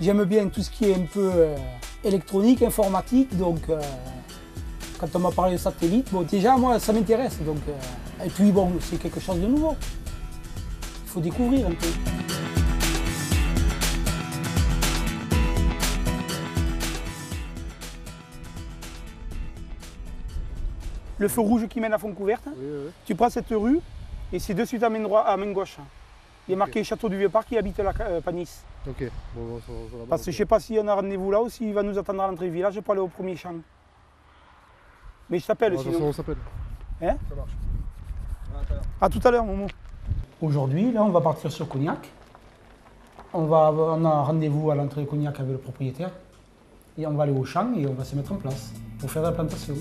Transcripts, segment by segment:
J'aime bien tout ce qui est un peu électronique, informatique, donc quand on m'a parlé de satellite, bon déjà moi ça m'intéresse, donc et puis bon c'est quelque chose de nouveau. Il faut découvrir un peu. Le feu rouge qui mène à Fontcouverte, oui. Tu prends cette rue et c'est de suite à main gauche. Il est marqué Château du Vieux-Parc qui habite la Panis. Ok. Bon, parce que je ne sais pas si on a rendez-vous là ou s'il va nous attendre à l'entrée du village pour aller au premier champ. Mais je t'appelle sinon. On s'appelle. Hein? Ça marche. À tout à l'heure, Momo. Aujourd'hui, là, on va partir sur Cognac. On a rendez-vous à l'entrée de Cognac avec le propriétaire. Et on va aller au champ et on va se mettre en place pour faire la plantation.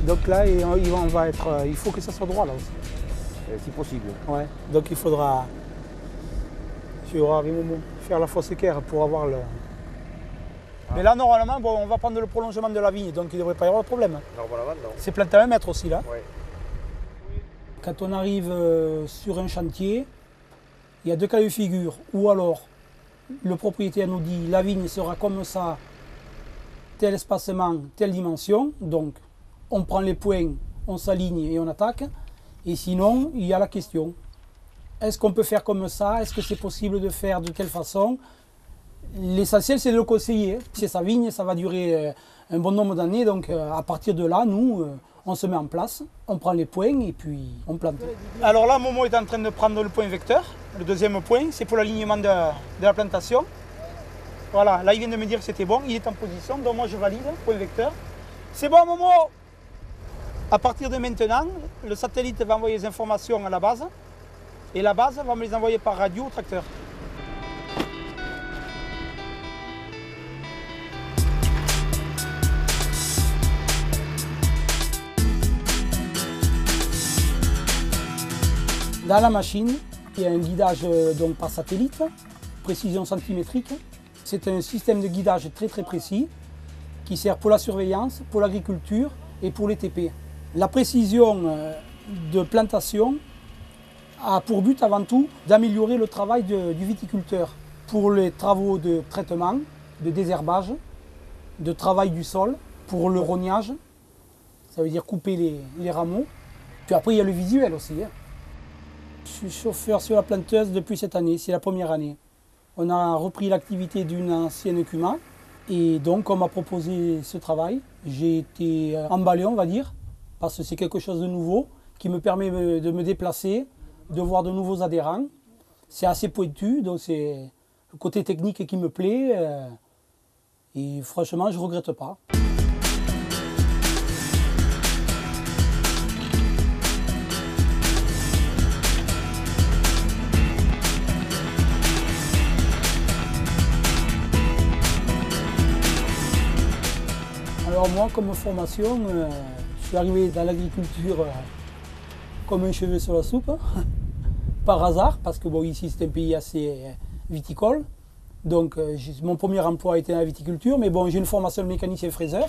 Donc là, il faut que ça soit droit là aussi. Si possible. Ouais. Donc il faudra, faire la fosse équerre pour avoir le... Mais là, normalement, bon, on va prendre le prolongement de la vigne, donc il ne devrait pas y avoir de problème. Normalement, non. C'est planté à 1 mètre aussi là. Ouais. Quand on arrive sur un chantier, il y a deux cas de figure. Ou alors, le propriétaire nous dit la vigne sera comme ça, tel espacement, telle dimension. Donc, on prend les points, on s'aligne et on attaque. Et sinon, il y a la question. Est-ce qu'on peut faire comme ça? Est-ce que c'est possible de faire de telle façon? L'essentiel, c'est de le conseiller. C'est sa vigne, ça va durer un bon nombre d'années. Donc, à partir de là, nous, on se met en place, on prend les points et puis on plante. Alors là, Momo est en train de prendre le point vecteur. Le deuxième point, c'est pour l'alignement de la plantation. Voilà, là, il vient de me dire que c'était bon. Il est en position, donc moi, je valide, point vecteur. C'est bon, Momo! À partir de maintenant, le satellite va envoyer les informations à la base et la base va me les envoyer par radio au tracteur. Dans la machine, il y a un guidage donc, par satellite, précision centimétrique. C'est un système de guidage très précis qui sert pour la surveillance, pour l'agriculture et pour les TP. La précision de plantation a pour but avant tout d'améliorer le travail du viticulteur pour les travaux de traitement, de désherbage, de travail du sol, pour le rognage, ça veut dire couper les rameaux. Puis après il y a le visuel aussi. Je suis chauffeur sur la planteuse depuis cette année, c'est la première année. On a repris l'activité d'une ancienne CUMA et donc on m'a proposé ce travail. J'ai été emballé, on va dire, parce que c'est quelque chose de nouveau qui me permet de me déplacer, de voir de nouveaux adhérents. C'est assez pointu, donc c'est le côté technique qui me plaît et franchement je ne regrette pas. Alors moi, comme formation, je suis arrivé dans l'agriculture comme un cheveu sur la soupe, par hasard, parce que bon, ici c'est un pays assez viticole. Donc mon premier emploi était dans la viticulture, mais bon, j'ai une formation de mécanicien fraiseur,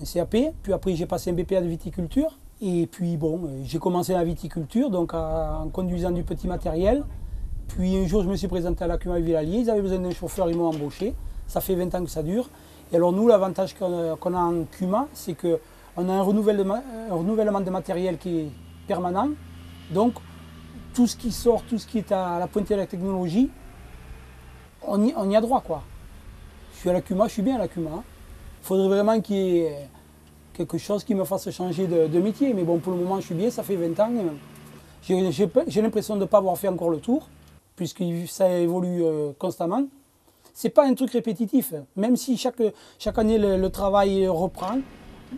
un CAP, puis après j'ai passé un BPA de viticulture. Et puis bon, j'ai commencé la viticulture, donc en conduisant du petit matériel. Puis un jour je me suis présenté à la CUMA Villalier, ils avaient besoin d'un chauffeur, ils m'ont embauché. Ça fait 20 ans que ça dure. Et alors nous, l'avantage qu'on a en CUMA, c'est qu'on a un renouvellement de matériel qui est permanent. Donc tout ce qui sort, tout ce qui est à la pointe de la technologie, on y a droit, quoi. Je suis à la CUMA, je suis bien à la CUMA. Il faudrait vraiment qu'il y ait quelque chose qui me fasse changer de métier. Mais bon, pour le moment, je suis bien, ça fait 20 ans. J'ai l'impression de ne pas avoir fait encore le tour, puisque ça évolue constamment. Ce n'est pas un truc répétitif, même si chaque année le travail reprend,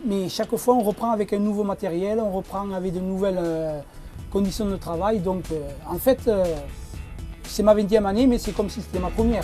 mais chaque fois on reprend avec un nouveau matériel, on reprend avec de nouvelles conditions de travail. Donc en fait, c'est ma 20e année, mais c'est comme si c'était ma première.